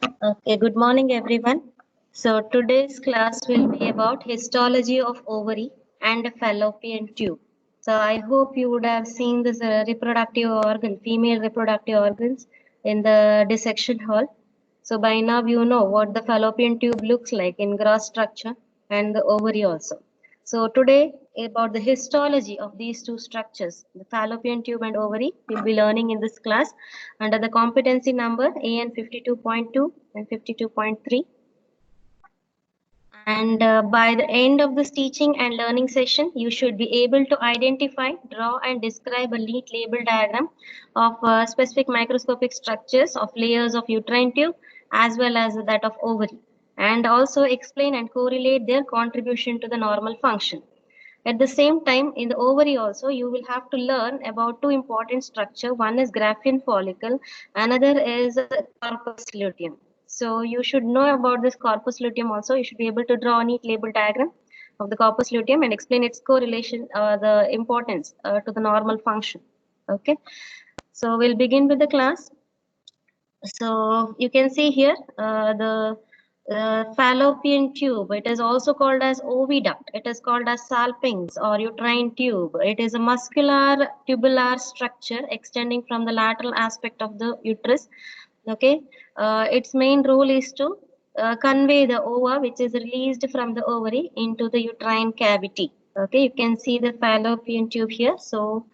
Okay, good morning everyone. So today's class will be about histology of ovary and fallopian tube. So I hope you would have seen this reproductive organ, female reproductive organs in the dissection hall. So by now you know what the fallopian tube looks like in gross structure and the ovary also. So today about the histology of these two structures, the fallopian tube and ovary, we'll be learning in this class under the competency number AN 52.2 and 52.3. And by the end of this teaching and learning session, you should be able to identify, draw and describe a neat label diagram of specific microscopic structures of layers of uterine tube as well as that of ovary, and also explain and correlate their contribution to the normal function. At the same time, in the ovary also, you will have to learn about two important structure. One is Graafian follicle, another is corpus luteum. So you should know about this corpus luteum also. You should be able to draw a neat label diagram of the corpus luteum and explain its correlation, the importance to the normal function. Okay. So we'll begin with the class. So you can see here the fallopian tube. It is also called as oviduct. It is called as salpinx or uterine tube. It is a muscular tubular structure extending from the lateral aspect of the uterus. Okay, its main role is to convey the ova, which is released from the ovary, into the uterine cavity. Okay, you can see the fallopian tube here. So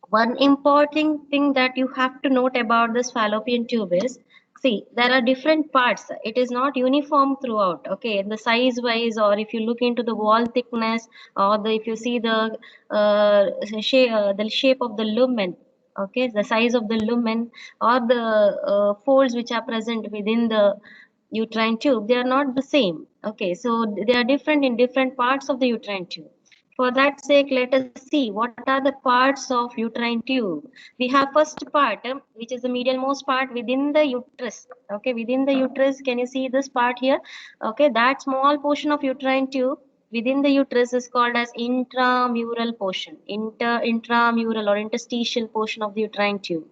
one important thing that you have to note about this fallopian tube is, see, there are different parts. It is not uniform throughout. Okay, the size wise, or if you look into the wall thickness, or if you see the shape of the lumen, okay, the size of the lumen, or the folds which are present within the uterine tube, they are not the same. Okay, so they are different in different parts of the uterine tube. For that sake, let us see what are the parts of uterine tube. We have first part, which is the medialmost part within the uterus. Okay, within the uterus, can you see this part here? Okay, that small portion of uterine tube within the uterus is called as intramural portion, intramural or interstitial portion of the uterine tube.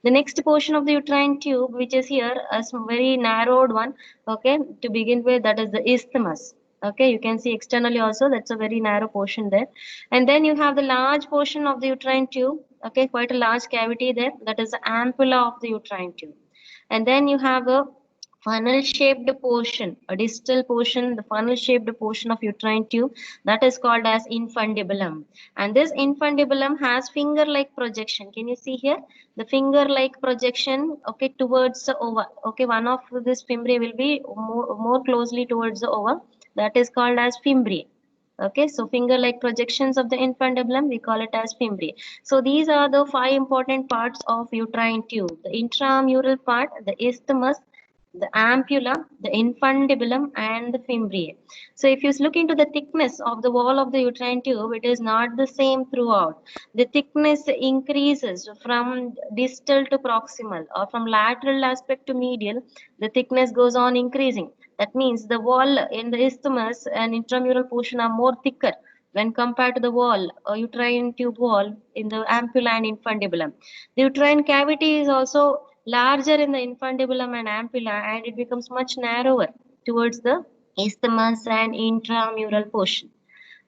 The next portion of the uterine tube, which is here, a very narrowed one, okay, to begin with, that is the isthmus. Okay, you can see externally also, that's a very narrow portion there. And then you have the large portion of the uterine tube, okay, quite a large cavity there, that is the ampulla of the uterine tube. And then you have a funnel shaped portion, a distal portion, the funnel shaped portion of uterine tube, that is called as infundibulum. And this infundibulum has finger like projection. Can you see here the finger like projection, okay, towards the ova? Okay, one of this fimbriae will be more closely towards the ova, that is called as fimbriae. Okay, so finger like projections of the infundibulum, we call it as fimbriae. So these are the five important parts of uterine tube: the intramural part, the isthmus, the ampulla, the infundibulum, and the fimbriae. So if you look into the thickness of the wall of the uterine tube, it is not the same throughout. The thickness increases from distal to proximal, or from lateral aspect to medial. The thickness goes on increasing. That means the wall in the isthmus and intramural portion are more thicker when compared to the wall, uterine tube wall in the ampulla and infundibulum. The uterine cavity is also larger in the infundibulum and ampulla, and it becomes much narrower towards the isthmus and intramural portion.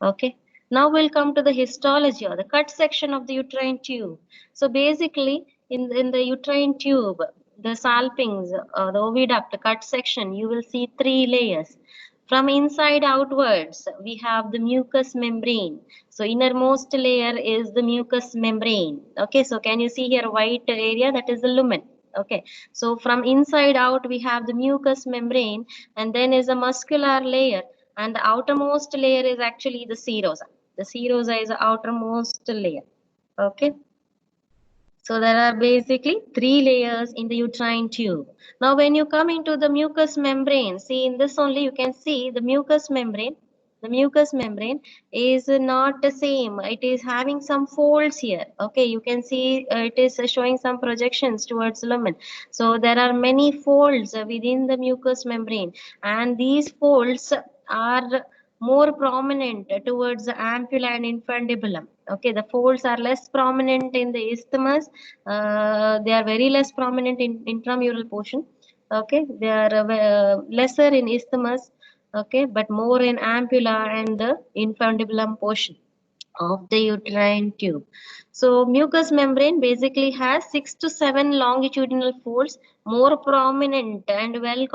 Okay. Now we'll come to the histology or the cut section of the uterine tube. So basically, in the uterine tube, the salpinx, the oviduct cut section, you will see three layers. From inside outwards, we have the mucous membrane. So innermost layer is the mucous membrane. Okay, so can you see here white area? That is the lumen. Okay, so from inside out, we have the mucous membrane, and then is a muscular layer, and the outermost layer is actually the serosa. The serosa is the outermost layer. Okay. So there are basically three layers in the uterine tube. Now when you come into the mucous membrane, see in this only you can see the mucous membrane. The mucous membrane is not the same. It is having some folds here. Okay, you can see it is showing some projections towards the lumen. So there are many folds within the mucous membrane, and these folds are more prominent towards the ampulla and infundibulum. Okay, the folds are less prominent in the isthmus. They are very less prominent in intramural portion. Okay, they are lesser in isthmus, okay, but more in ampulla and the infundibulum portion of the uterine tube. So mucous membrane basically has 6 to 7 longitudinal folds, more prominent and well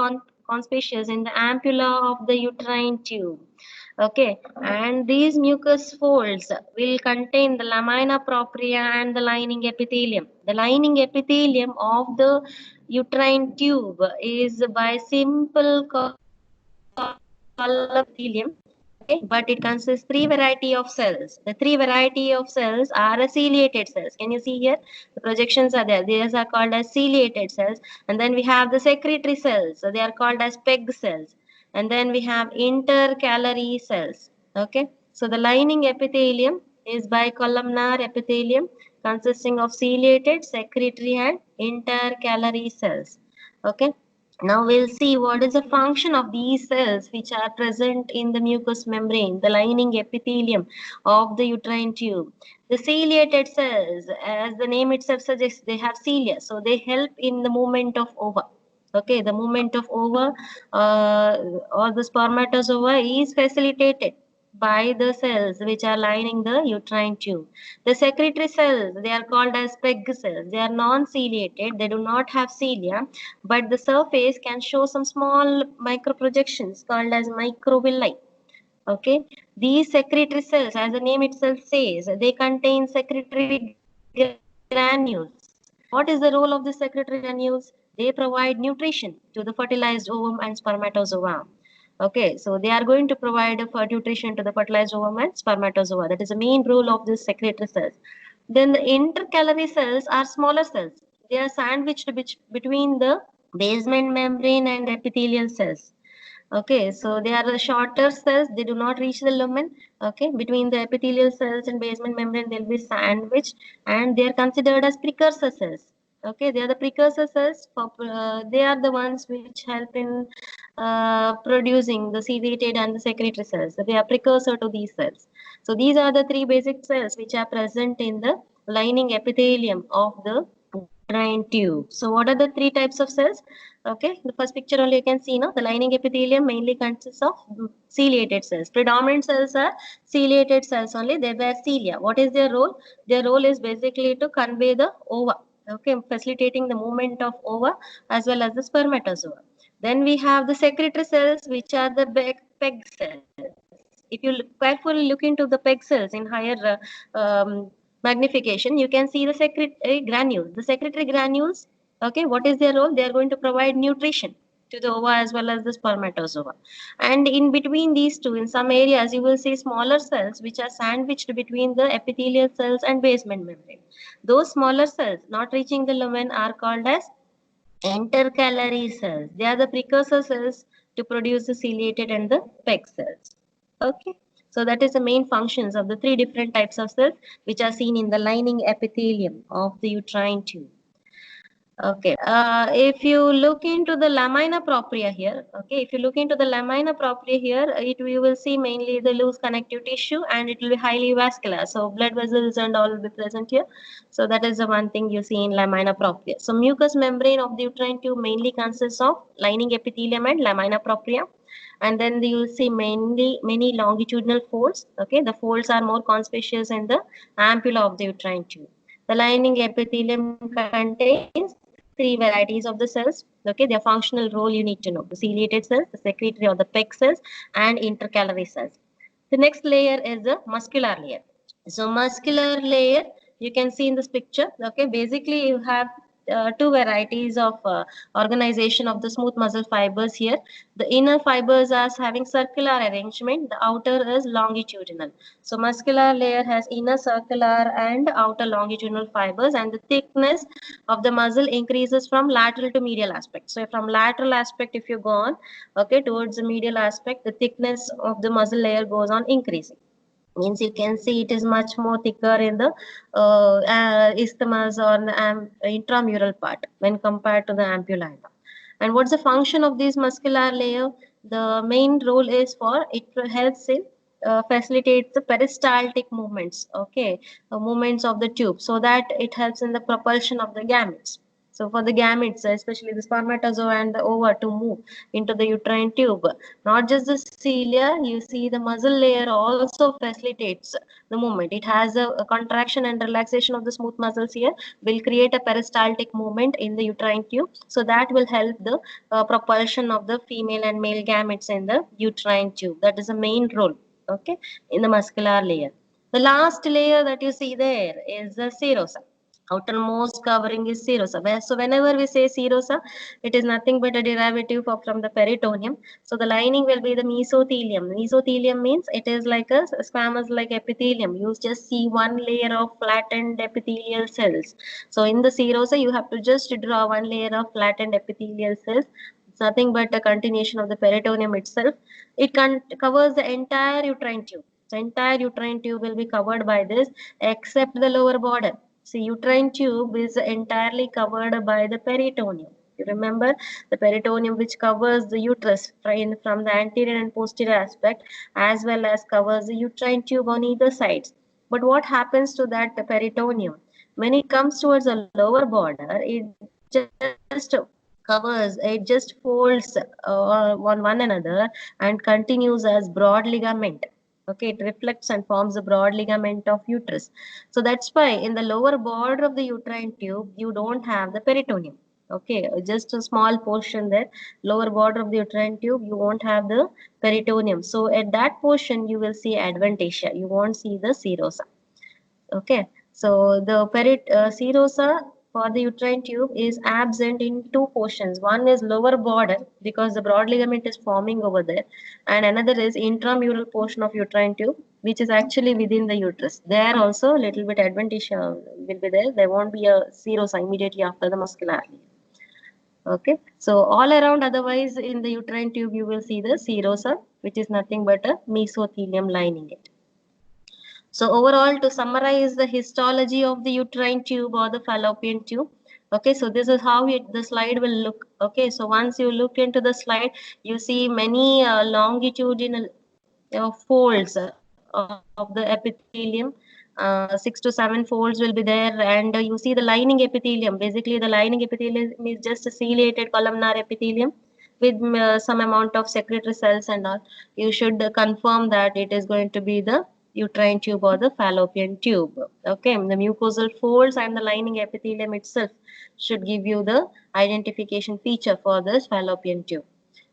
conspicuous in the ampulla of the uterine tube. Okay, and these mucous folds will contain the lamina propria and the lining epithelium. The lining epithelium of the uterine tube is by simple column epithelium. Okay, but it consists three variety of cells. The three variety of cells are ciliated cells. Can you see here? The projections are there. These are called as ciliated cells. And then we have the secretory cells. So they are called as PEG cells. And then we have intercalary cells. Okay. So the lining epithelium is bicolumnar epithelium consisting of ciliated, secretory and intercalary cells. Okay. Now we'll see what is the function of these cells which are present in the mucous membrane, the lining epithelium of the uterine tube. The ciliated cells, as the name itself suggests, they have cilia, so they help in the movement of ova. Okay, the movement of ova or the spermatozoa is facilitated by the cells which are lining the uterine tube. The secretory cells, they are called as PEG cells. They are non-ciliated, they do not have cilia, but the surface can show some small microprojections called as microvilli. Okay, these secretory cells, as the name itself says, they contain secretory granules. What is the role of the secretory granules? They provide nutrition to the fertilized ovum and spermatozoa. Okay, so they are going to provide nutrition to the fertilized ovum and spermatozoa. That is the main role of the secretory cells. Then the intercalary cells are smaller cells. They are sandwiched between the basement membrane and epithelial cells. Okay, so they are the shorter cells, they do not reach the lumen. Okay, between the epithelial cells and basement membrane, they'll be sandwiched and they are considered as precursor cells. Okay, they are the precursor cells, for, they are the ones which help in producing the ciliated and the secretory cells. So they are precursor to these cells. So these are the three basic cells which are present in the lining epithelium of the uterine tube. So what are the three types of cells? Okay, the first picture only you can see now. The lining epithelium mainly consists of ciliated cells. Predominant cells are ciliated cells only. They bear cilia. What is their role? Their role is basically to convey the ova. Okay, facilitating the movement of ova as well as the spermatozoa. Then we have the secretory cells, which are the PEG cells. If you carefully look into the PEG cells in higher magnification, you can see the secretory granules. The secretory granules, okay, what is their role? They are going to provide nutrition to the ova as well as the spermatozoa. And in between these two, in some areas, you will see smaller cells which are sandwiched between the epithelial cells and basement membrane. Those smaller cells not reaching the lumen are called as intercalary cells. They are the precursor cells to produce the ciliated and the PEG cells. Okay. So that is the main functions of the three different types of cells which are seen in the lining epithelium of the uterine tube. Okay, if you look into the lamina propria here, okay, if you look into the lamina propria here, you will see mainly the loose connective tissue and it will be highly vascular. So blood vessels and all will be present here. So that is the one thing you see in lamina propria. So mucous membrane of the uterine tube mainly consists of lining epithelium and lamina propria. And then you will see mainly many longitudinal folds. Okay, the folds are more conspicuous in the ampulla of the uterine tube. The lining epithelium contains three varieties of the cells. Okay, their functional role you need to know. The ciliated cells, the secretory or the PEG cells, and intercalary cells. The next layer is the muscular layer. So muscular layer, you can see in this picture. Okay, basically you have two varieties of organization of the smooth muscle fibers here. The inner fibers are having circular arrangement, the outer is longitudinal. So muscular layer has inner circular and outer longitudinal fibers, and the thickness of the muscle increases from lateral to medial aspect. So from lateral aspect, if you go on, okay, towards the medial aspect, the thickness of the muscle layer goes on increasing. Means you can see it is much more thicker in the isthmus or the intramural part when compared to the ampulla. And what's the function of this muscular layer? The main role is for it helps in facilitates the peristaltic movements, okay, movements of the tube, so that it helps in the propulsion of the gametes. So for the gametes, especially the spermatozoa and the ova to move into the uterine tube, not just the cilia, you see the muscle layer also facilitates the movement. It has a contraction and relaxation of the smooth muscles here will create a peristaltic movement in the uterine tube. So that will help the propulsion of the female and male gametes in the uterine tube. That is the main role, okay, in the muscular layer. The last layer that you see there is the serosa. Outermost covering is serosa. So whenever we say serosa, it is nothing but a derivative from the peritoneum. So the lining will be the mesothelium. Mesothelium means it is like a squamous like epithelium. You just see one layer of flattened epithelial cells. So in the serosa, you have to just draw one layer of flattened epithelial cells. It's nothing but a continuation of the peritoneum itself. It covers the entire uterine tube. The entire uterine tube will be covered by this except the lower border. See, uterine tube is entirely covered by the peritoneum. You remember the peritoneum which covers the uterus from the anterior and posterior aspect as well as covers the uterine tube on either sides. But what happens to that peritoneum? When it comes towards the lower border, it just covers, it just folds on one another and continues as broad ligament. Okay, it reflects and forms a broad ligament of uterus. So that's why in the lower border of the uterine tube, you don't have the peritoneum. Okay, just a small portion there, lower border of the uterine tube, you won't have the peritoneum. So at that portion, you will see adventitia. You won't see the serosa. Okay, so the serosa for the uterine tube is absent in two portions. One is lower border because the broad ligament is forming over there, and another is intramural portion of uterine tube, which is actually within the uterus. There also a little bit adventitia will be there. There won't be a serosa immediately after the muscular. Okay, so all around otherwise in the uterine tube you will see the serosa, which is nothing but a mesothelium lining it. So overall, to summarize the histology of the uterine tube or the fallopian tube, okay, so this is how the slide will look. Okay, so once you look into the slide, you see many longitudinal folds of the epithelium. 6 to 7 folds will be there, and you see the lining epithelium. Basically, the lining epithelium is just a ciliated columnar epithelium with some amount of secretory cells and all. You should confirm that it is going to be the uterine tube or the fallopian tube. Okay, the mucosal folds and the lining epithelium itself should give you the identification feature for this fallopian tube.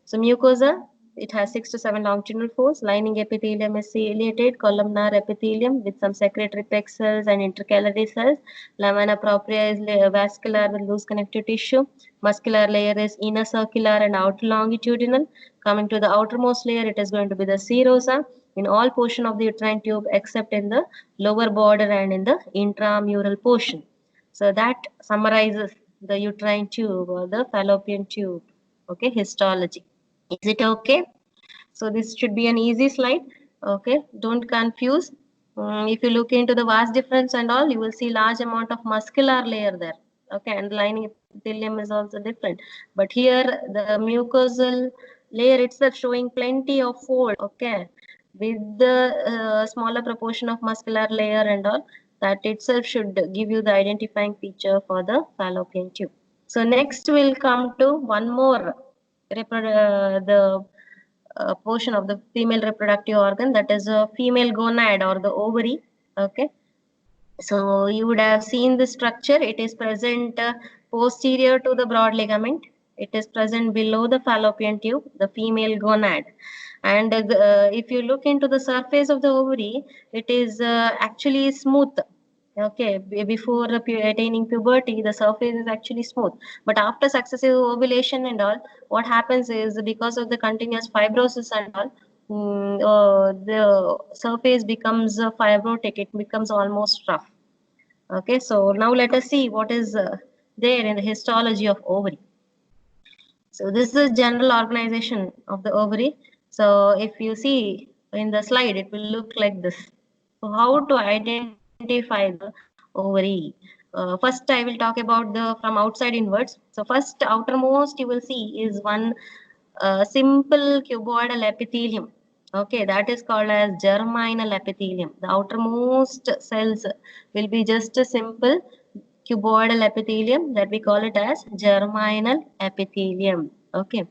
So mucosa, it has 6 to 7 longitudinal folds. Lining epithelium is ciliated columnar epithelium with some secretory pec cells and intercalary cells. Lamina propria is vascular with loose connective tissue. Muscular layer is inner circular and outer longitudinal. Coming to the outermost layer, it is going to be the serosa in all portion of the uterine tube except in the lower border and in the intramural portion. So that summarizes the uterine tube or the fallopian tube. Okay, histology. Is it okay? So this should be an easy slide. Okay, don't confuse. If you look into the vast difference and all, you will see large amount of muscular layer there. Okay, and the lining epithelium is also different. But here the mucosal layer itself showing plenty of fold. Okay, with the smaller proportion of muscular layer and all, that itself should give you the identifying feature for the fallopian tube. So next we'll come to one more the portion of the female reproductive organ, that is a female gonad or the ovary. Okay, so you would have seen the structure. It is present posterior to the broad ligament. It is present below the fallopian tube, the female gonad. And if you look into the surface of the ovary, it is actually smooth. Okay, before attaining puberty, the surface is actually smooth. But after successive ovulation and all, what happens is because of the continuous fibrosis and all, the surface becomes fibrotic. It becomes almost rough. Okay, so now let us see what is there in the histology of ovary. So this is general organization of the ovary. So if you see in the slide, it will look like this. So how to identify the ovary? First, I will talk about the from outside inwards. So first, outermost you will see is one simple cuboidal epithelium. Okay, that is called as germinal epithelium. The outermost cells will be just a simple cuboidal epithelium, that we call it as germinal epithelium. Okay.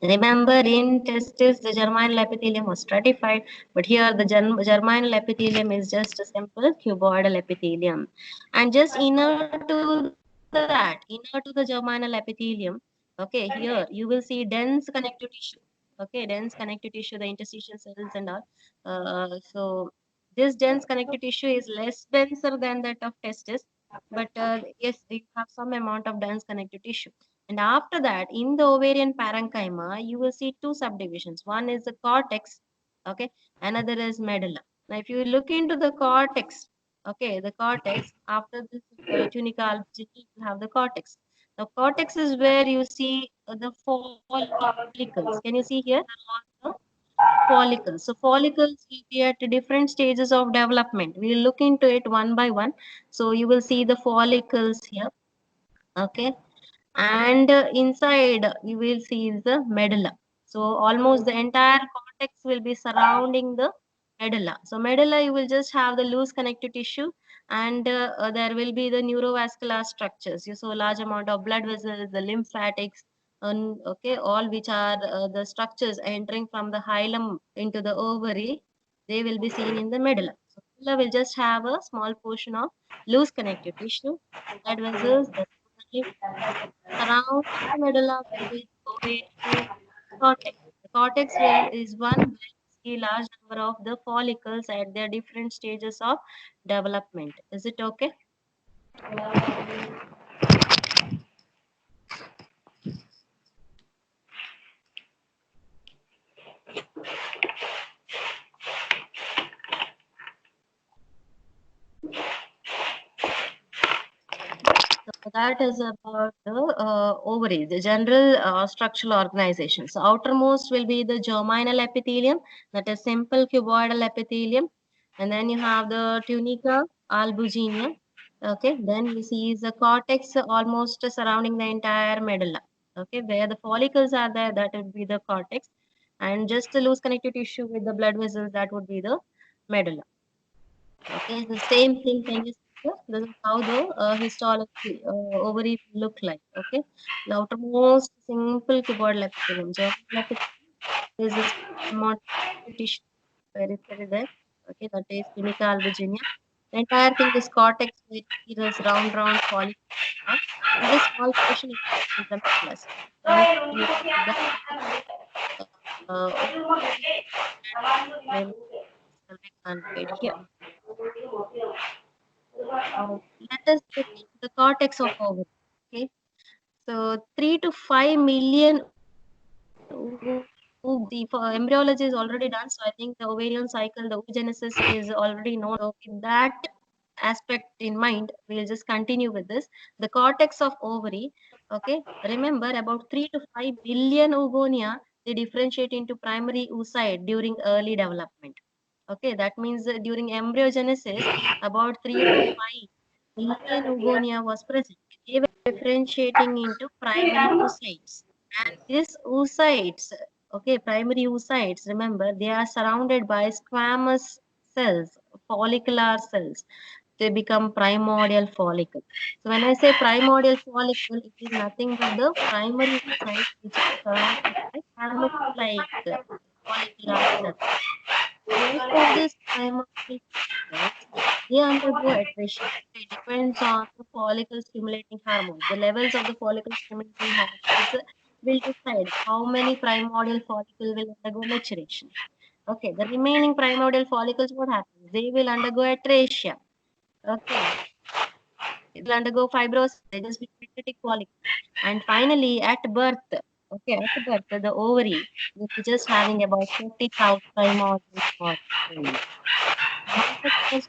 Remember, in testis, the germinal epithelium was stratified, but here the germinal epithelium is just a simple cuboidal epithelium. And just inner to that, inner to the germinal epithelium, okay, here you will see dense connective tissue. Okay, dense connective tissue, the interstitial cells and all. So this dense connective tissue is less denser than that of testis, but yes, they have some amount of dense connective tissue. And after that, in the ovarian parenchyma, you will see two subdivisions. One is the cortex, okay, another is medulla. Now, if you look into the cortex, okay, the cortex, after this tunica albuginea, you have the cortex. The cortex is where you see the follicles. Can you see here? The follicles. So follicles will be at different stages of development. We'll look into it one by one. So you will see the follicles here. Okay, and inside you will see the medulla. So almost the entire cortex will be surrounding the medulla. So medulla, you will just have the loose connective tissue, and there will be the neurovascular structures. You saw large amount of blood vessels, the lymphatics, okay, all which are the structures entering from the hilum into the ovary. They will be seen in the medulla. So medulla will just have a small portion of loose connective tissue, blood vessels, the surrounding the medulla will be ovarian cortex. The cortex where is one where you see large number of the follicles at their different stages of development. Is it okay? So that is about the ovary, the general structural organization. So outermost will be the germinal epithelium, that is simple cuboidal epithelium, and then you have the tunica albuginea. Okay, then you see the cortex almost surrounding the entire medulla. Okay, where the follicles are there, that would be the cortex, and just a loose connective tissue with the blood vessels, that would be the medulla. Okay, the same thing can you see here? This is how the histology ovary look like. Okay, the outermost simple cuboidal epithelium. Germinal epithelium is a small tissue periphery there. Okay, that is tunica albuginea. The entire thing is cortex with these round follicles. And this small portion is the nucleus. The nucleus that name is conveyed here. Let us look into the cortex of ovary. Okay, so 3 to 5 million the embryology is already done. So I think the ovarian cycle, the oogenesis is already known. So with that aspect in mind, we'll just continue with this. The cortex of ovary. Okay, remember about 3 to 5 billion oogonia. They differentiate into primary oocyte during early development. Okay, that means during embryogenesis, about 3 to 5 billion oogonia was present. They were differentiating into primary oocytes. And these oocytes, okay, primary oocytes, remember, they are surrounded by squamous cells, follicular cells. They become primordial follicle. So when I say primordial follicle, it is nothing but the primary oocyte which is surrounded by squamous-like follicular cells. Most of these primordial follicles, they undergo atresia. It depends on the follicle stimulating hormones. The levels of the follicle stimulating hormones will decide how many primordial follicle will undergo maturation. Okay, the remaining primordial follicles, what happens? They will undergo atresia. Okay, it will undergo fibrosis. They just be pathetic follicle. And finally, at birth, okay, at birth, the ovary will be just having about 50,000 primordial follicles. After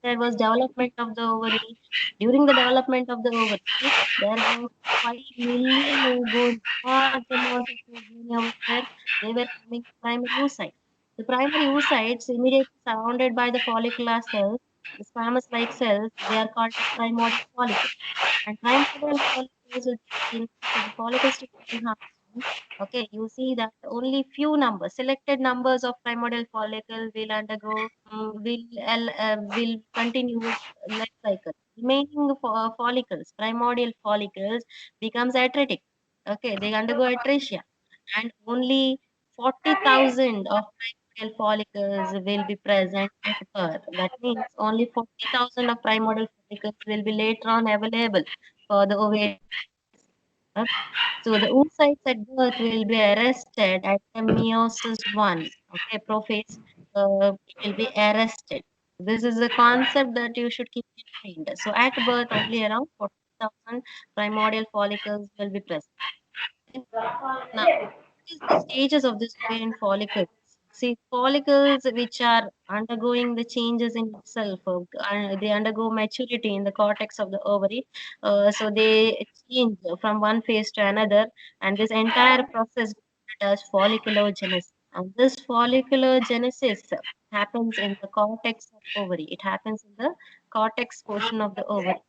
there was development of the ovary. During the development of the ovary, there was 5 million oogonia, large amount of oogonia was there. They were coming primary oocytes. The primary oocytes immediately surrounded by the follicular cells, the squamous-like cells, they are called as primordial follicles. And primordial follicles will be seen, so the follicle stimulating hormones Okay, you see that only few numbers, selected numbers of primordial follicle will undergo, will continue life cycle. Remaining follicles, primordial follicles becomes atretic. Okay, they undergo atresia, and only 40,000 of primordial follicles will be present at birth. That means only 40,000 of primordial follicles will be later on available for the ovarian. Okay. So the oocytes at birth will be arrested at the meiosis one. Okay, prophase will be arrested. This is a concept that you should keep in mind. So at birth, only around 40,000 primordial follicles will be present. Now, what is the stages of this ovarian follicles? See, follicles which are undergoing the changes in itself, they undergo maturity in the cortex of the ovary. So they change from one phase to another, and this entire process does folliculogenesis. And this folliculogenesis happens in the cortex of ovary. It happens in the cortex portion of the ovary.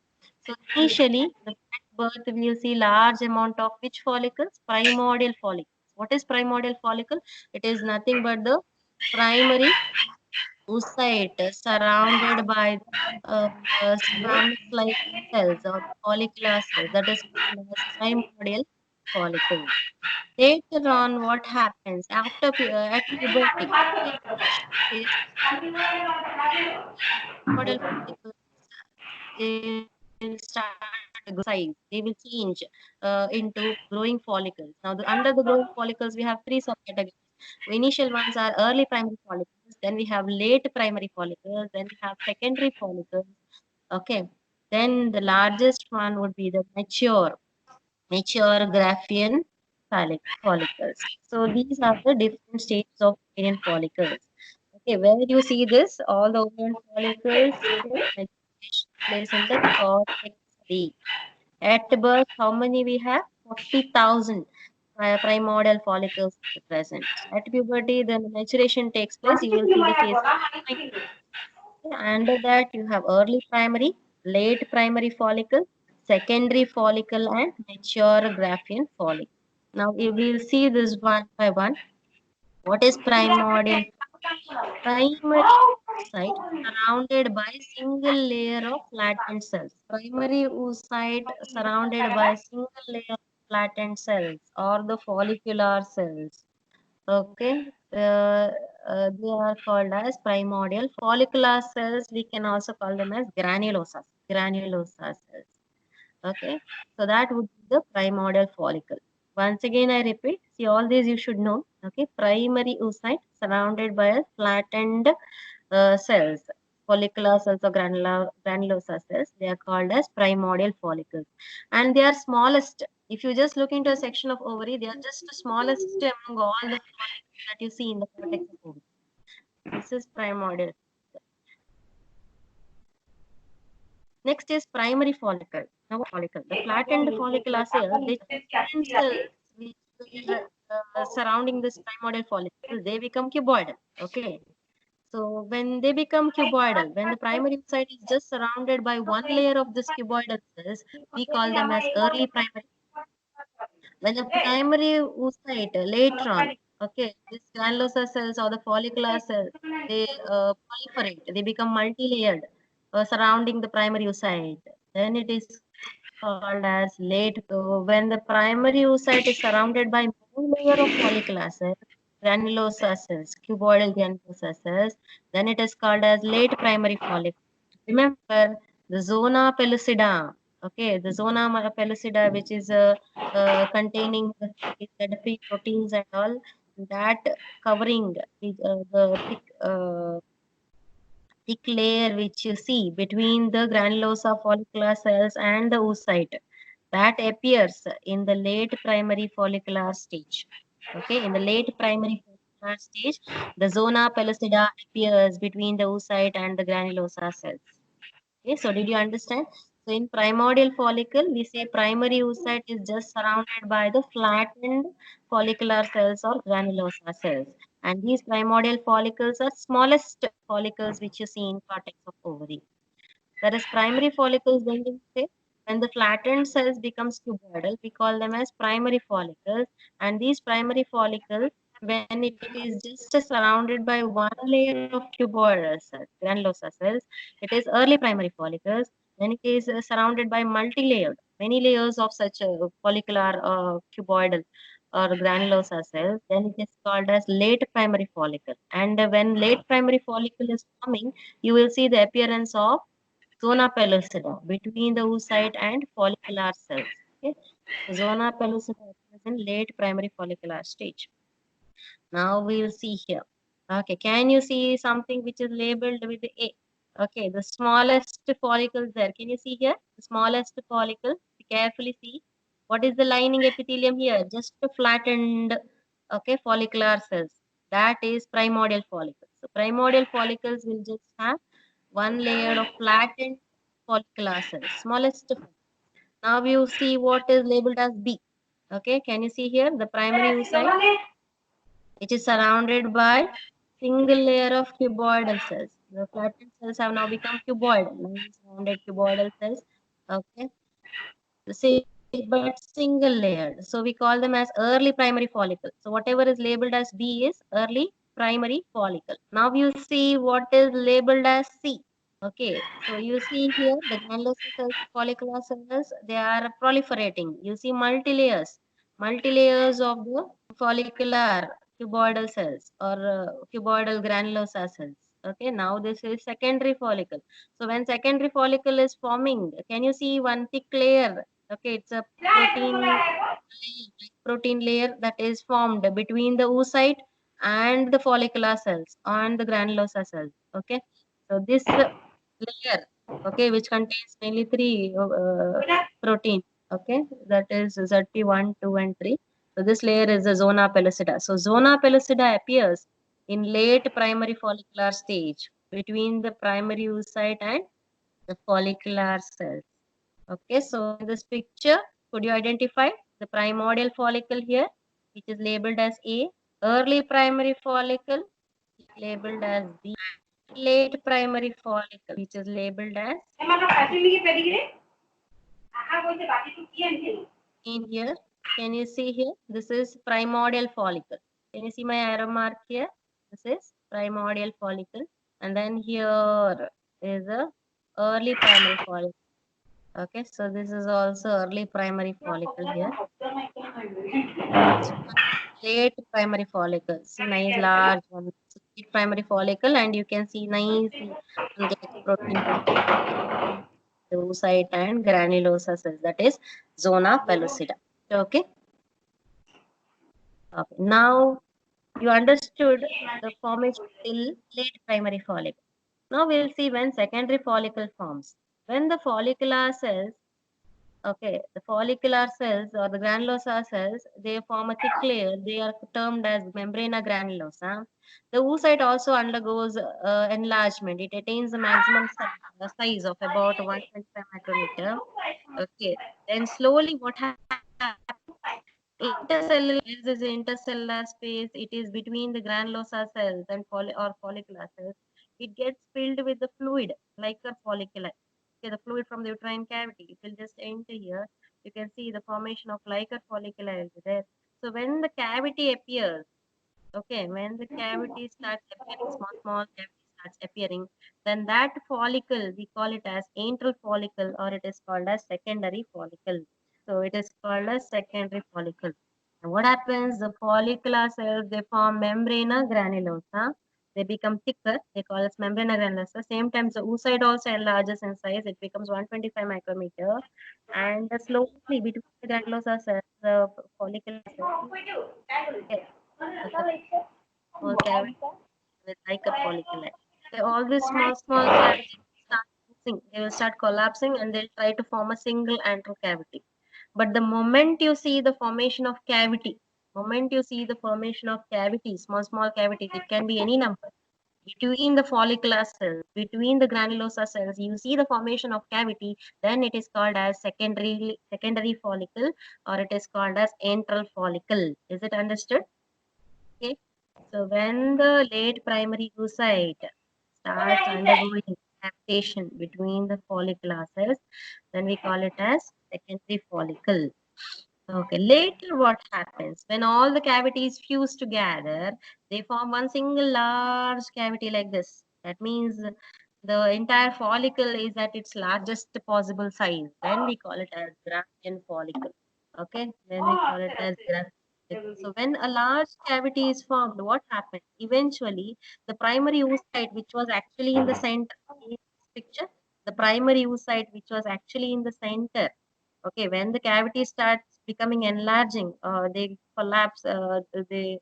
So initially, the at birth we will see large amount of which follicles? Primordial follicles. What is primordial follicle? It is nothing but the primary oocyte surrounded by squamous-like cells or follicular cells. That is called as primordial follicle. Later on, what happens after at puberty? Is primordial follicles they will start growing size. They will change into growing follicles. Now, under the growing follicles, we have three subcategories. Initial ones are early primary follicles. Then we have late primary follicles. Then we have secondary follicles. Okay. Then the largest one would be the mature Graafian follicles. So these are the different stages of ovarian follicles. Okay, where you see this, all the ovarian follicles take place in the cortex D. At birth, how many we have? 40,000 primordial follicles present. At puberty, then maturation takes place. You will see the phase. Under that, you have early primary, late primary follicle, secondary follicle, and mature Graafian follicle. Now, we will see this one by one. What is primordial? Primary oocyte surrounded by single layer of flattened cells. Primary oocyte surrounded by single layer of flattened cells or the follicular cells. Okay, they are called as primordial follicular cells. We can also call them as granulosa cells. Okay, so that would be the primordial follicle. Once again, I repeat, see all these you should know. Okay, primary oocyte surrounded by a flattened cells, follicular cells or granulosa cells. They are called as primordial follicles, and they are smallest. If you just look into a section of ovary, they are just the smallest among all the follicles that you see in the cortex of ovary. This is primordial. Next is primary follicle. Now, follicle. The flattened follicular cells, they cells which were surrounding this primordial follicle, they become cuboidal. Okay. So when they become cuboidal, when the primary site is just surrounded by one layer of this cuboidal cells, we call them as early primary. When the primary oocyte later on, okay, these granulosa cells or the follicular cells, they proliferate, they become multi-layered surrounding the primary oocyte. Then it is called as late. When the primary oocyte is surrounded by one layer of follicular cells, granulosa cells, cuboidal granulosa cells, then it is called as late primary follicle. Remember the zona pellucida. Okay, the zona pellucida, which is containing the free proteins and all that covering the thick layer which you see between the granulosa follicular cells and the oocyte that appears in the late primary follicular stage. Okay, in the late primary follicular stage, the zona pellucida appears between the oocyte and the granulosa cells. Okay, so did you understand? So in primordial follicle, we say primary oocyte is just surrounded by the flattened follicular cells or granulosa cells. And these primordial follicles are smallest follicles which you see in cortex of ovary. Whereas primary follicles, then we say When the flattened cells becomes cuboidal, we call them as primary follicles. And these primary follicles, when it is just surrounded by one layer of cuboidal cells, granulosa cells, it is early primary follicles. When it is surrounded by multi-layered, many layers of such follicular cuboidal or granulosa cells, then it is called as late primary follicle. And when late primary follicle is forming, you will see the appearance of zona pellucida between the oocyte and follicular cells. Okay, so zona pellucida occurs in late primary follicular stage. Now we will see here. Okay, can you see something which is labeled with A? Okay, the smallest follicles there. Can you see here? The smallest follicle. Carefully see. What is the lining epithelium here? Just a flattened, okay, follicular cells. That is primordial follicles. So primordial follicles will just have one layer of flattened follicular cells, smallest. Now you see what is labeled as B. Okay, can you see here the primary oocyte, which is surrounded by single layer of cuboidal cells. The flattened cells have now become cuboidal, surrounded cuboidal cells. Okay, the same but single layered. So we call them as early primary follicle. So whatever is labeled as B is early primary follicle. Now you see what is labeled as C. Okay, so you see here the granulosa cells, follicular cells, they are proliferating. You see multi layers of the follicular cuboidal cells or cuboidal granulosa cells. Okay, now this is secondary follicle. So when secondary follicle is forming, can you see one thick layer? Okay, it's a protein layer that is formed between the oocyte and the follicular cells and the granulosa cells. Okay, so this layer, okay, which contains mainly three protein, okay, that is ZP1, 2, and 3. So this layer is the zona pellucida. So zona pellucida appears in late primary follicular stage between the primary oocyte and the follicular cells. Okay, so in this picture, could you identify the primordial follicle here, which is labeled as A, early primary follicle, labeled as B, late primary follicle, which is labeled as in here. Can you see here? This is primordial follicle. Can you see my arrow mark here? This is primordial follicle. And then here is a early primary follicle. Okay, so this is also early primary follicle here. Late primary follicle. See, nice large one. Late primary follicle, and you can see nice protein the oocyte and granulosa cells. That is zona pellucida. Okay. Okay. Now you understood the formation till late primary follicle. Now we'll see when secondary follicle forms. When the follicular cells, okay, the follicular cells or the granulosa cells, they form a thick layer. They are termed as membrana granulosa. The oocyte also undergoes enlargement. It attains the maximum size of about 125 micrometer. Okay, then slowly what happens? Intercellular is intercellular space. It is between the granulosa cells and follicular cells. It gets filled with the fluid like a follicular. Okay, the fluid from the uterine cavity. It will just enter here. You can see the formation of Leica follicular is there. So when the cavity appears, okay, when the cavity starts appearing, small cavity starts appearing, then that follicle we call it as antral follicle or it is called as secondary follicle. So it is called as secondary follicle. And what happens? The follicular cells they form membrana granulosa. They become thicker. They call it membrana granulosa. Same time, the oocyte also enlarges in size. It becomes 125 micrometer. And slowly between the granulosa cells, the follicular cells, yes, small cavity with like a follicle. Okay, all these small cavities start collapsing. They will start collapsing and they'll try to form a single antral cavity. But the moment you see the formation of cavity, moment you see the formation of cavities, small cavities, it can be any number. Between the follicular cells, between the granulosa cells, you see the formation of cavity, then it is called as secondary follicle or it is called as antral follicle. Is it understood? Okay. So when the late primary oocyte starts undergoing cavitation between the follicular cells, then we call it as secondary follicle. Okay, later what happens when all the cavities fuse together, they form one single large cavity like this. That means the entire follicle is at its largest possible size. Then we call it as Graafian follicle. Okay, then we call it as Graafian follicle. So when a large cavity is formed, what happens? Eventually, the primary oocyte, which was actually in the center in this picture, the primary oocyte, which was actually in the center. Okay, when the cavity starts becoming enlarging, they collapse, they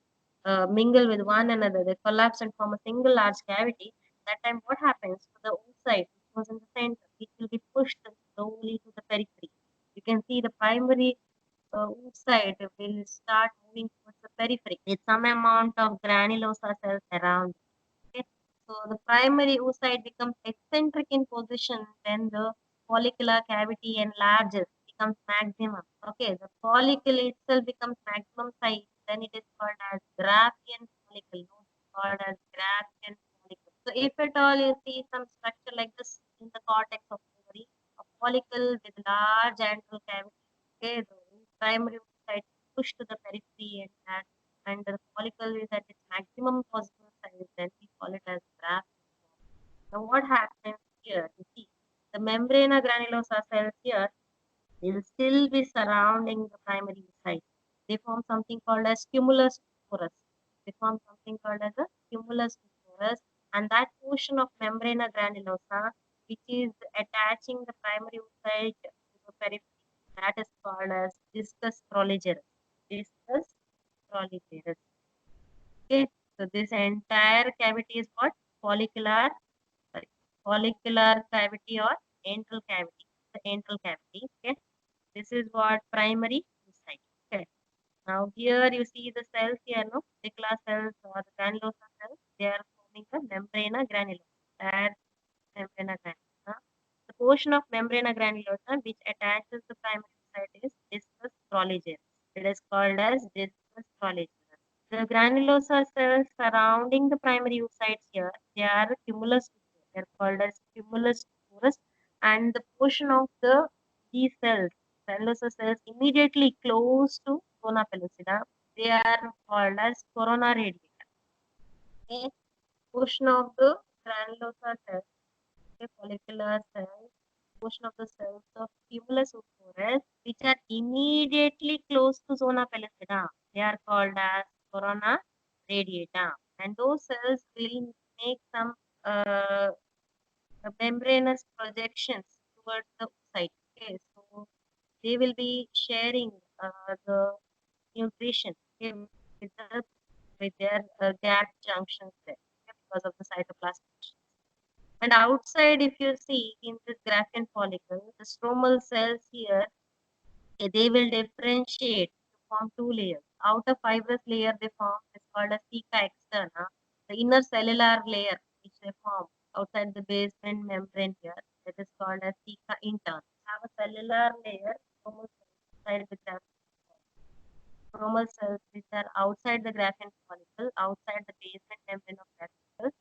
mingle with one another, they collapse and form a single large cavity. That time, what happens to the oocyte, which was in the center, it will be pushed slowly to the periphery. You can see the primary oocyte will start moving towards the periphery with some amount of granulosa cells around. Okay. So the primary oocyte becomes eccentric in position when the follicular cavity enlarges, becomes maximum. Okay, the follicle itself becomes maximum size, then it is called as Graafian follicle. No, it's called as Graafian follicle. So if at all you see some structure like this in the cortex of ovary, a follicle with large antral cavity, okay, the primary oocyte pushed to the periphery and the follicle is at its maximum possible size, then we call it as graft. Now, what happens here? You see, the membrana granulosa cells here will still be surrounding the primary site. They form something called as cumulus porus. They form something called as a cumulus porus, and that portion of membrana granulosa, which is attaching the primary site to the periphery, that is called as discus proligerus. Discus proligerus. Okay, so this entire cavity is what? Follicular, sorry, follicular cavity or antral cavity. The antral cavity. Okay, this is what primary oocyte. Okay, now here you see the cells here, no? Follicular cells or the granulosa cells, they are forming the membrana granulosa. That membrana granulosa. The portion of membrana granulosa which attaches the primary oocyte is discus proligerus. It is called as discus proligerus. The granulosa cells surrounding the primary oocytes here, they are cumulus. They are called as cumulus tuberous, and the portion of these cells, granulosa cells, immediately close to zona pellucida, they are called as corona radiata. Okay, portion of the granulosa cells, okay, follicular cells, portion of the cells of cumulus tuberous, which are immediately close to zona pellucida, they are called as corona radiata, and those cells will make some uh, membranous projections towards the site. Okay, so they will be sharing the nutrition, okay, with, with their gap junctions there, okay, because of the cytoplasm. And outside, if you see in this Graafian follicle, the stromal cells here, they will differentiate to form two layers. Outer fibrous layer they form is called as theca externa. The inner cellular layer which they form outside the basement membrane here, that is called as theca interna. Have a cellular layer, stromal cells inside the Graafian stromal cells which are outside the Graafian follicle, outside the basement membrane of Graafian cells,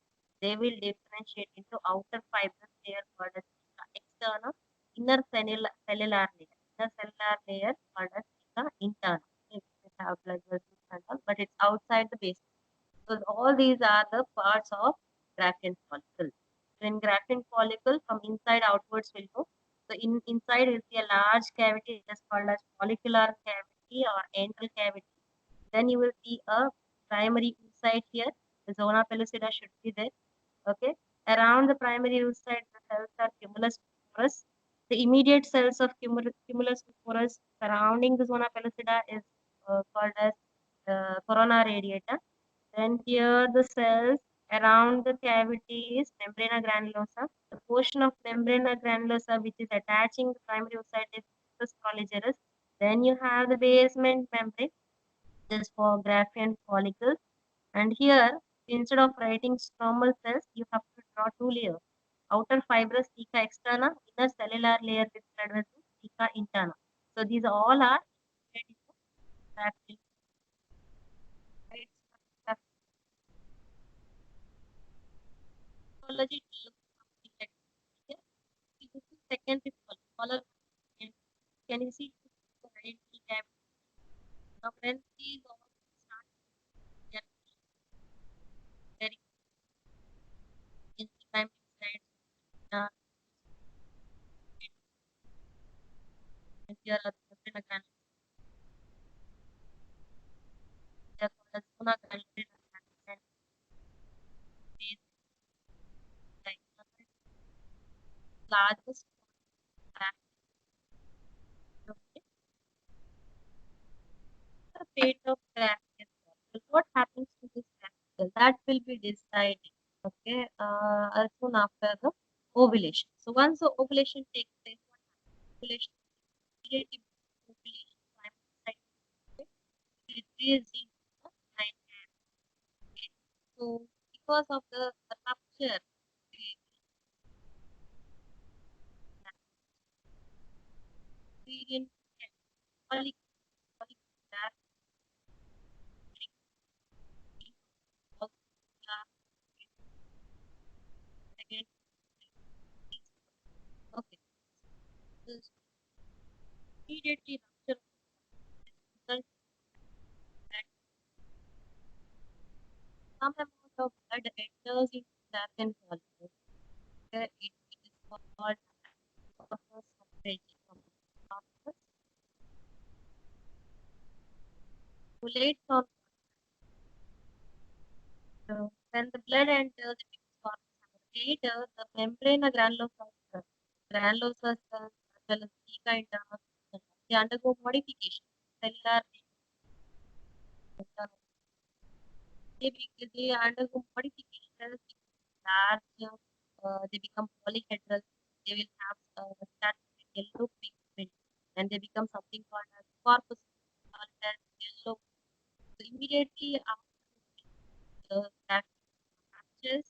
they will differentiate into outer fibrous layer called as theca externa, inner cellular layer. Inner cellular layer called as theca interna. It have blood vessels and all, but it's outside the basement. So all these are the parts of Graafian follicle. So in Graafian follicle, from inside outwards will go. So inside is a large cavity that is called as follicular cavity or antral cavity. Then you will see a primary oocyte here. The zona pellucida should be there. Okay. Around the primary oocyte, the cells are cumulus porous. The immediate cells of cumulus porous surrounding the zona pellucida is called as corona radiata. Then here the cells around the cavity is membrana granulosa. The portion of membrana granulosa which is attaching the primary oocyte is discus proligerus. Then you have the basement membrane, this for Graafian follicles. And here, instead of writing stromal cells, you have to draw two layers. Outer fibrous theca externa, inner cellular layer with blood vessels, theca interna. So these all are Graafian. Morphology looks something like secondary polar and can you see the identity gap? Now when these all start their very in the primary side, uh, and here are the different again, they are called as zona granulated and these like the largest fracture the fate of practice. What happens to this practice? That will be decided, okay, soon after the ovulation. So once the ovulation takes place, what happens? Ovulation, immediately ovulation, primary cycle, decreasing the time. So because of the rupture, we experience polyp again. Okay, this immediately rupture results that some amount of blood enters into the Latin follicle. Where it is called corpus separated from the corpus coagulates on when the blood enters it becomes corpus later the membrana granulosa cells as well as theca internal cells, they undergo modification cellular they undergo modification cells become large they become polyhedral they will have saturated yellow pigment and they become something called as corpus called as yellow. So immediately after the fractures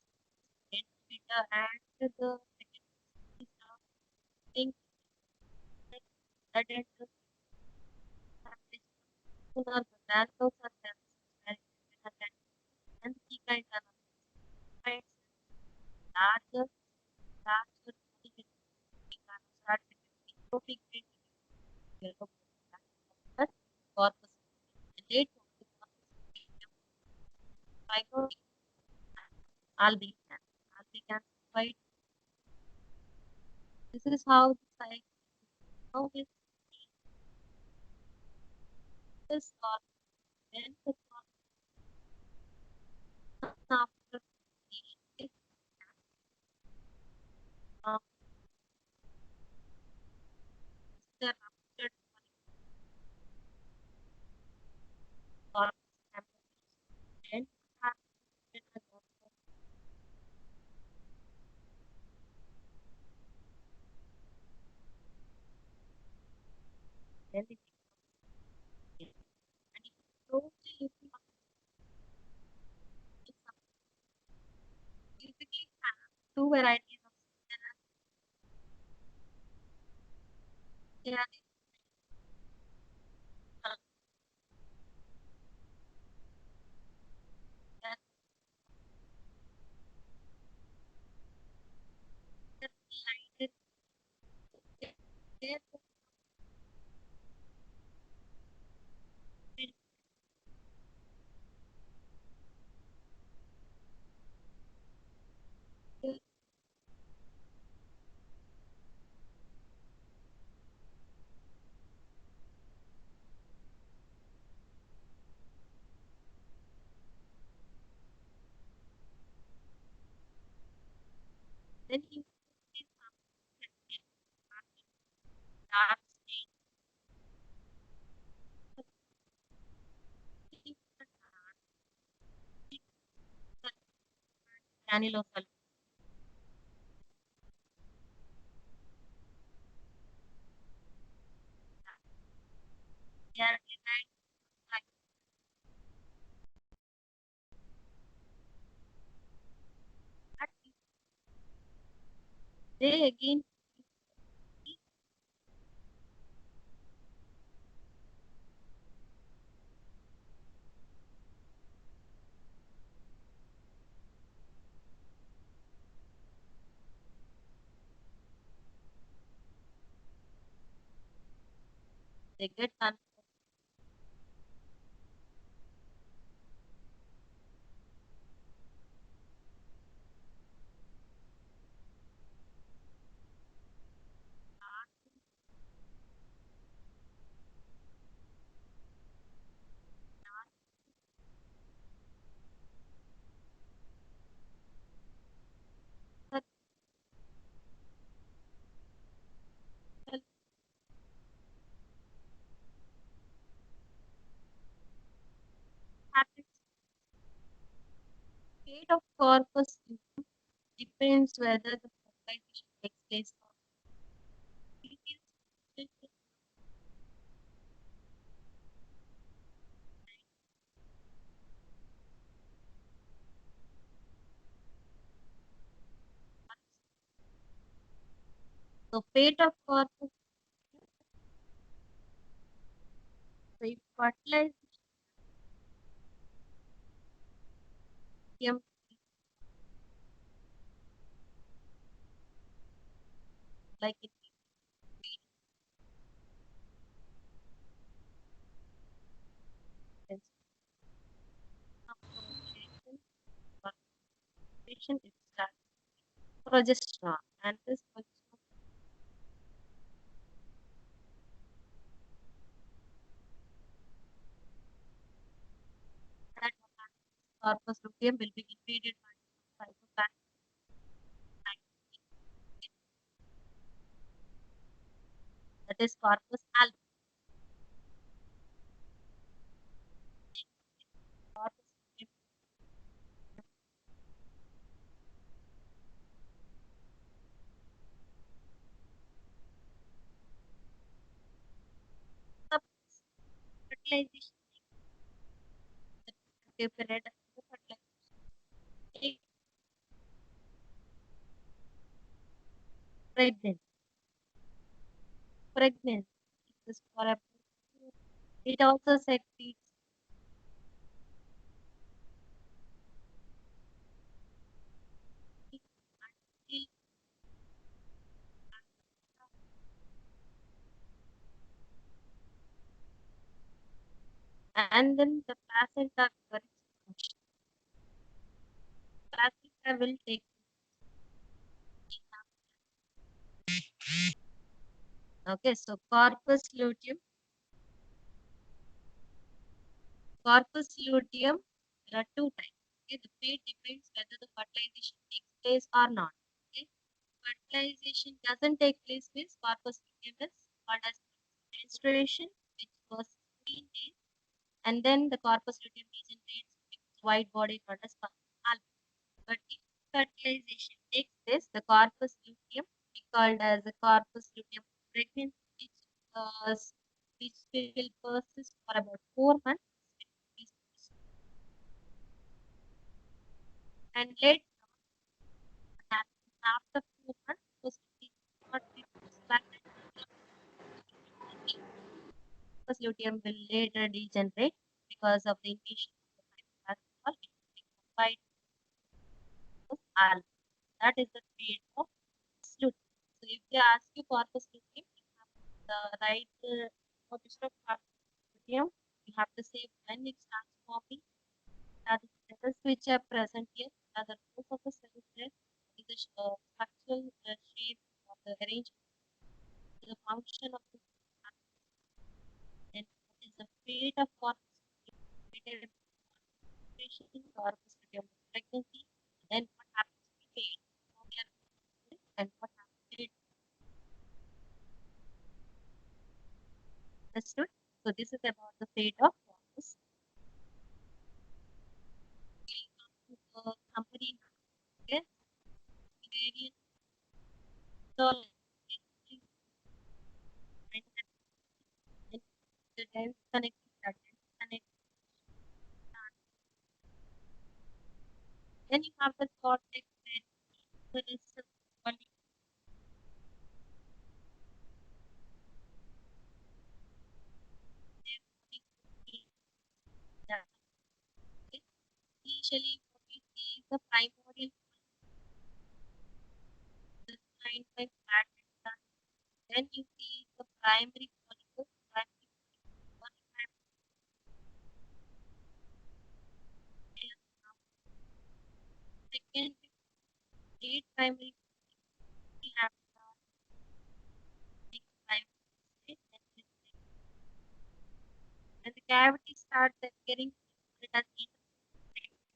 in beta and the second is thing that enters sooner the granules are cells and the kind of finds larger larger start with trophic green yellow that corpus late fibrotic albicans albicans white. This is how the cycle how this or when the after the uh, the ruptured corpus and then it is and if closely looking at it, basically two varieties of there are there there there then you see dark shades granulosal they are designed like that they again they get confused. That happens. State of corpus depends whether the fertilization takes place or not. So fate of corpus, so if fertilization like it is from fertilization it starts progesterone and this progesterone that corpus luteum will be invaded by cytokine that is corpus album. Corpus luteum the fertilization the period of the fertilization pregnant pregnant is for a it also secretes and then the placenta corrects function. Placenta will take okay so corpus luteum there are two types. Okay, the fate depends whether the fertilization takes place or not. Okay, fertilization doesn't take place means corpus luteum is called as menstruation, which was 15 days, and then the corpus luteum degenerates with white body called as album. But if fertilization takes place, the corpus luteum be called as the corpus luteum pregnancy, uh, which will persist for about 4 months. And later happens after 4 months, because it is not back because luteum will later degenerate because of the invasion of the cytoplasm or white album. That is the trait of luteum. So if they ask you corpus luteum, you have the right notice of corpus luteum. You have to say when it starts forming, are the cells which are present here, are the rows of the cells there, is the structural shape of the arrangement, the function of the and what is the fate of corpus luteum corpus luteum pregnancy, then what happens to the fate, how they are and what happens to it. Understood? So this is about the fate of corpus. Company yes, various dollars and the dense connecting that dense connect. Then you have the cortex that is only that initially what we see is the primordial design by fat and sun. Then you see the primary follicle, primary have big five state, and the cavity starts appearing it as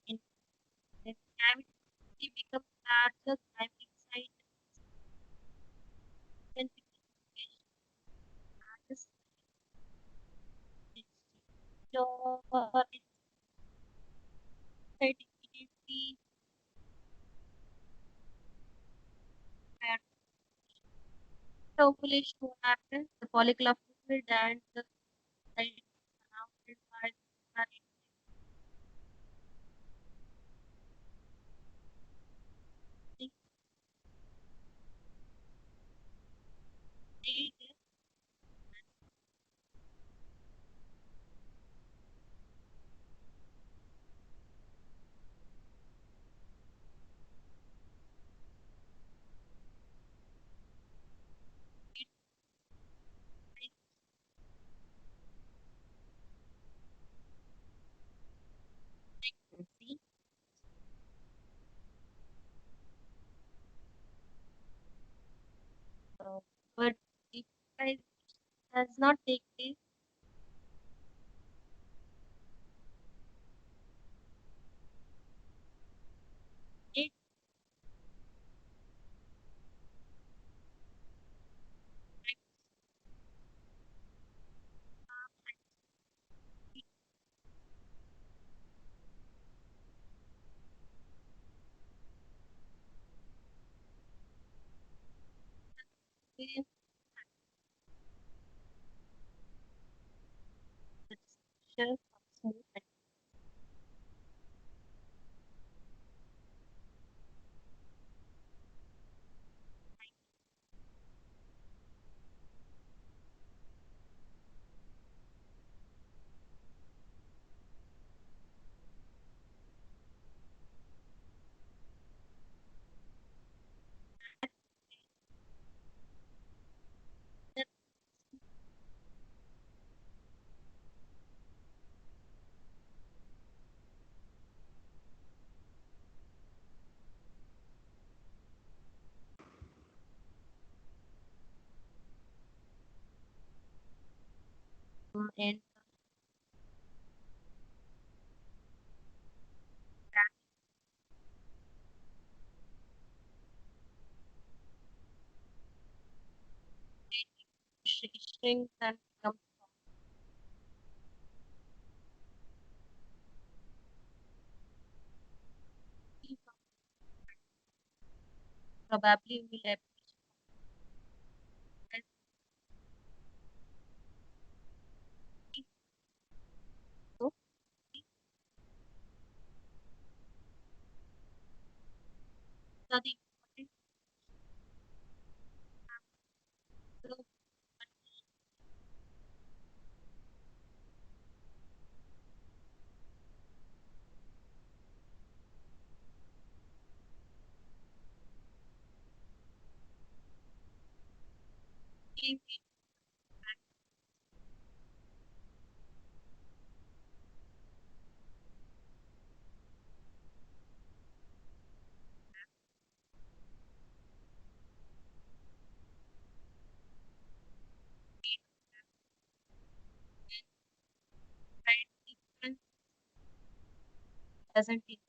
in the cavity becomes larger primary site intensification as so inside immediately where the ovulation will happen, the follicle of fluid and the site surrounded by the egg pregnancy. Uh, but if it does not take place, it experience the structure of smooth and that and shrinks and becomes probably will appear as so. So the important group is different, doesn't it?